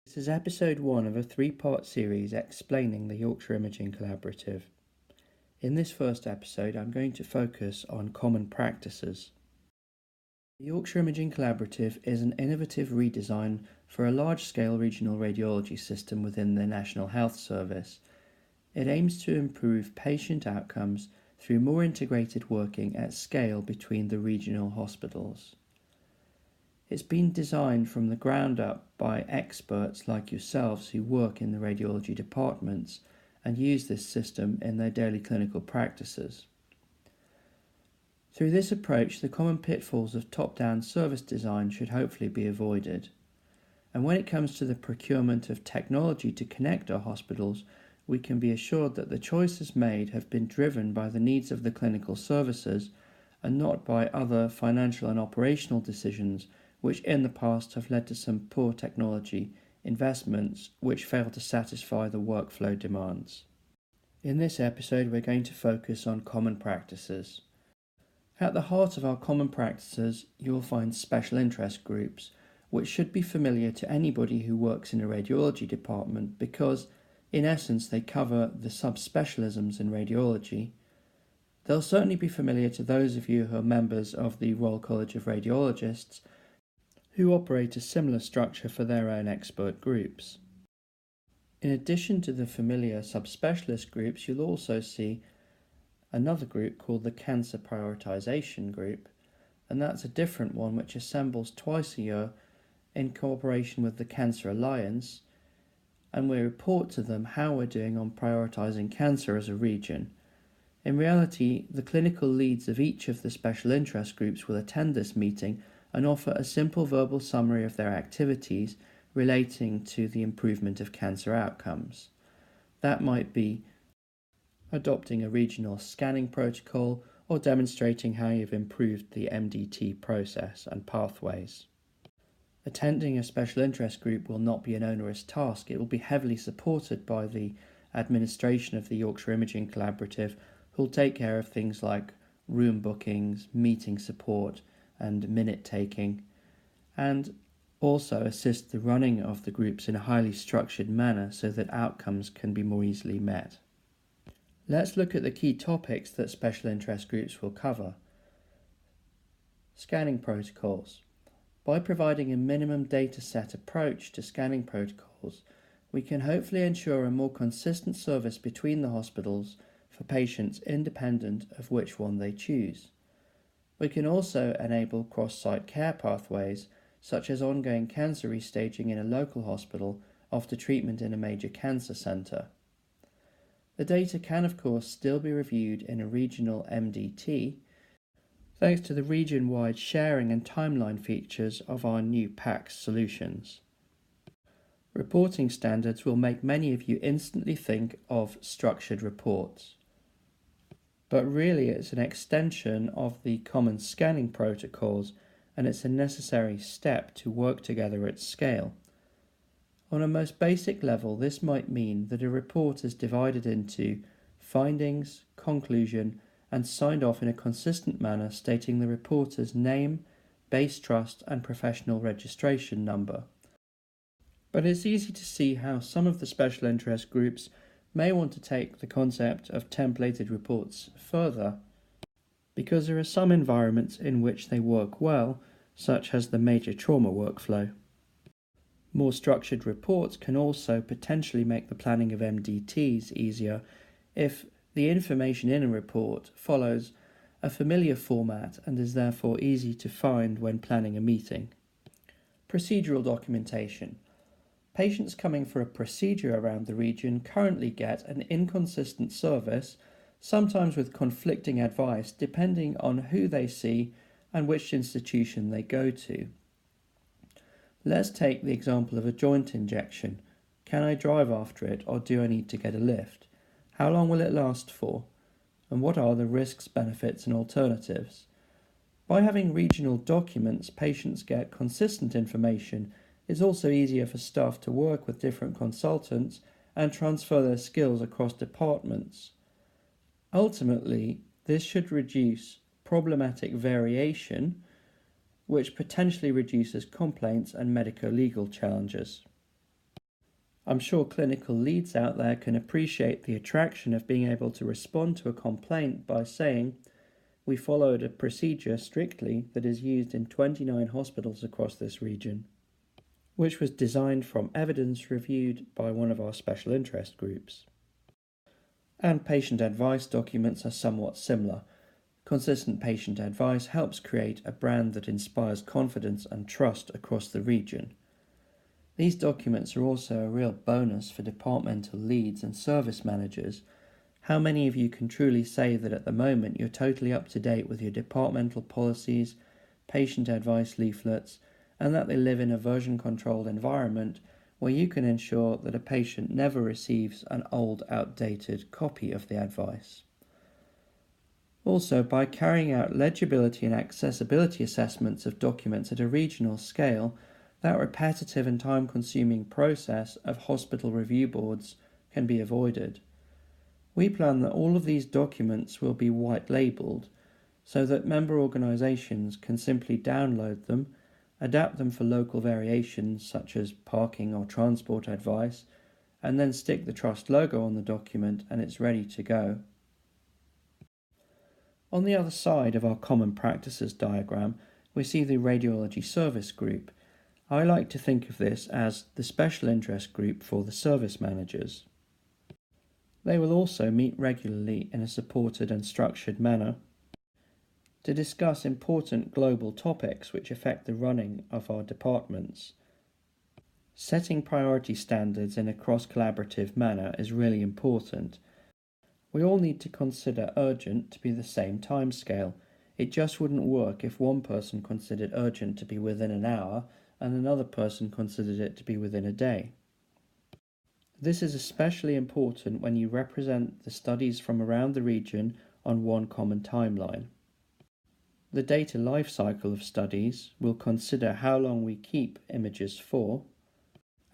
This is episode 1 of a 3-part series explaining the Yorkshire Imaging Collaborative. In this first episode, I'm going to focus on common practices. The Yorkshire Imaging Collaborative is an innovative redesign for a large-scale regional radiology system within the National Health Service. It aims to improve patient outcomes through more integrated working at scale between the regional hospitals. It's been designed from the ground up by experts like yourselves who work in the radiology departments and use this system in their daily clinical practices. Through this approach, the common pitfalls of top-down service design should hopefully be avoided. And when it comes to the procurement of technology to connect our hospitals, we can be assured that the choices made have been driven by the needs of the clinical services and not by other financial and operational decisions which in the past have led to some poor technology investments which fail to satisfy the workflow demands. In this episode, we're going to focus on common practices. At the heart of our common practices, you will find special interest groups, which should be familiar to anybody who works in a radiology department because, in essence, they cover the subspecialisms in radiology. They'll certainly be familiar to those of you who are members of the Royal College of Radiologists, who operate a similar structure for their own expert groups. In addition to the familiar subspecialist groups, you'll also see another group called the Cancer Prioritisation Group, and that's a different one which assembles twice a year in cooperation with the Cancer Alliance, and we report to them how we're doing on prioritising cancer as a region. In reality, the clinical leads of each of the special interest groups will attend this meeting and offer a simple verbal summary of their activities relating to the improvement of cancer outcomes. That might be adopting a regional scanning protocol or demonstrating how you've improved the MDT process and pathways. Attending a special interest group will not be an onerous task. It will be heavily supported by the administration of the Yorkshire Imaging Collaborative, who will take care of things like room bookings, meeting support, and minute taking, and also assist the running of the groups in a highly structured manner so that outcomes can be more easily met. Let's look at the key topics that special interest groups will cover. Scanning protocols. By providing a minimum data set approach to scanning protocols, we can hopefully ensure a more consistent service between the hospitals for patients independent of which one they choose. We can also enable cross-site care pathways, such as ongoing cancer restaging in a local hospital after treatment in a major cancer centre. The data can of course still be reviewed in a regional MDT, thanks to the region-wide sharing and timeline features of our new PACS solutions. Reporting standards will make many of you instantly think of structured reports. But really it's an extension of the common scanning protocols, and it's a necessary step to work together at scale. On a most basic level, this might mean that a report is divided into findings, conclusion, and signed off in a consistent manner stating the reporter's name, base trust, and professional registration number. But it's easy to see how some of the special interest groups may want to take the concept of templated reports further, because there are some environments in which they work well, such as the major trauma workflow. More structured reports can also potentially make the planning of MDTs easier if the information in a report follows a familiar format and is therefore easy to find when planning a meeting. Procedural documentation. Patients coming for a procedure around the region currently get an inconsistent service, sometimes with conflicting advice depending on who they see and which institution they go to. Let's take the example of a joint injection. Can I drive after it, or do I need to get a lift? How long will it last for? And what are the risks, benefits and alternatives? By having regional documents, patients get consistent information. It's also easier for staff to work with different consultants and transfer their skills across departments. Ultimately, this should reduce problematic variation, which potentially reduces complaints and medico-legal challenges. I'm sure clinical leads out there can appreciate the attraction of being able to respond to a complaint by saying, "We followed a procedure strictly that is used in 29 hospitals across this region, which was designed from evidence reviewed by one of our special interest groups." And patient advice documents are somewhat similar. Consistent patient advice helps create a brand that inspires confidence and trust across the region. These documents are also a real bonus for departmental leads and service managers. How many of you can truly say that at the moment you're totally up to date with your departmental policies, patient advice leaflets, and that they live in a version-controlled environment where you can ensure that a patient never receives an old, outdated copy of the advice? Also, by carrying out legibility and accessibility assessments of documents at a regional scale, that repetitive and time-consuming process of hospital review boards can be avoided. We plan that all of these documents will be white-labelled so that member organisations can simply download them, adapt them for local variations such as parking or transport advice, and then stick the Trust logo on the document and it's ready to go. On the other side of our common practices diagram, we see the radiology service group. I like to think of this as the special interest group for the service managers. They will also meet regularly in a supported and structured manner to discuss important global topics which affect the running of our departments. Setting priority standards in a cross-collaborative manner is really important. We all need to consider urgent to be the same timescale. It just wouldn't work if one person considered urgent to be within an hour and another person considered it to be within a day. This is especially important when you represent the studies from around the region on one common timeline. The data life cycle of studies will consider how long we keep images for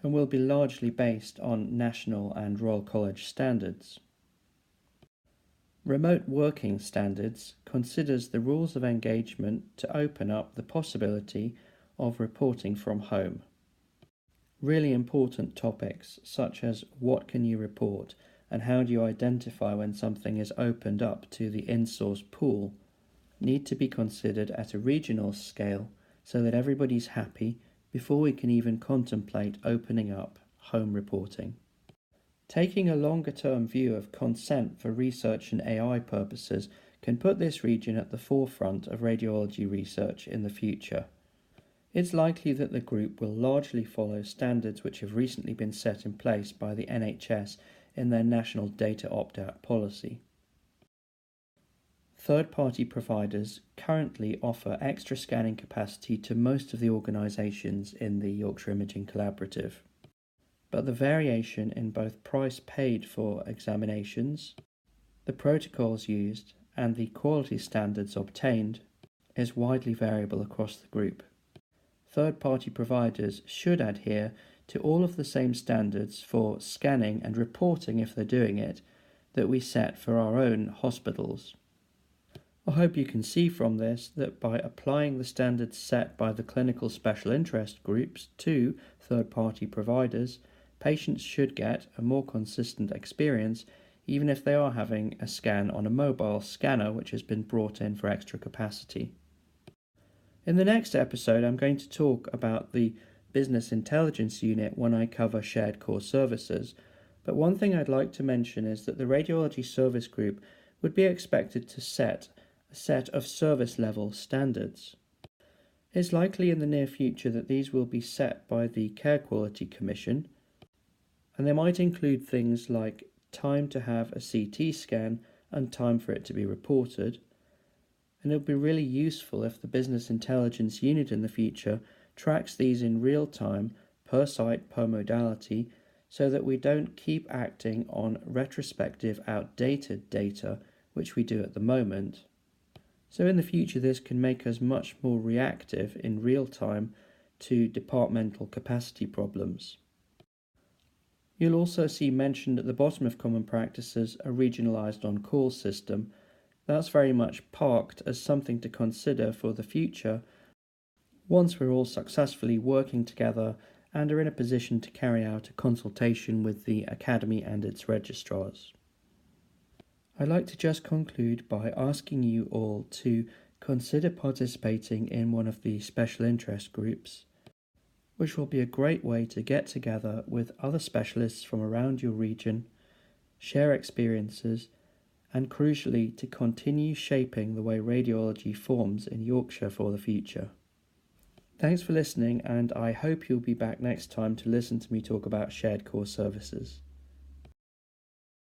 and will be largely based on national and Royal College standards. Remote working standards considers the rules of engagement to open up the possibility of reporting from home. Really important topics such as what can you report and how do you identify when something is opened up to the in-source pool need to be considered at a regional scale so that everybody's happy before we can even contemplate opening up home reporting. Taking a longer-term view of consent for research and AI purposes can put this region at the forefront of radiology research in the future. It's likely that the group will largely follow standards which have recently been set in place by the NHS in their national data opt-out policy. Third-party providers currently offer extra scanning capacity to most of the organisations in the Yorkshire Imaging Collaborative, but the variation in both price paid for examinations, the protocols used, and the quality standards obtained is widely variable across the group. Third-party providers should adhere to all of the same standards for scanning and reporting, if they're doing it, that we set for our own hospitals. I hope you can see from this that by applying the standards set by the clinical special interest groups to third-party providers, patients should get a more consistent experience even if they are having a scan on a mobile scanner which has been brought in for extra capacity. In the next episode, I'm going to talk about the Business Intelligence Unit when I cover shared core services, but one thing I'd like to mention is that the Radiology Service Group would be expected to set a set of service level standards. It's likely in the near future that these will be set by the Care Quality Commission, and they might include things like time to have a CT scan and time for it to be reported. And it would be really useful if the Business Intelligence Unit in the future tracks these in real time, per site, per modality, so that we don't keep acting on retrospective, outdated data, which we do at the moment. So in the future, this can make us much more reactive in real time to departmental capacity problems. You'll also see mentioned at the bottom of Common Practices a regionalised on-call system. That's very much parked as something to consider for the future once we're all successfully working together and are in a position to carry out a consultation with the Academy and its registrars. I'd like to just conclude by asking you all to consider participating in one of the special interest groups, which will be a great way to get together with other specialists from around your region, share experiences, and crucially to continue shaping the way radiology forms in Yorkshire for the future. Thanks for listening, and I hope you'll be back next time to listen to me talk about shared core services.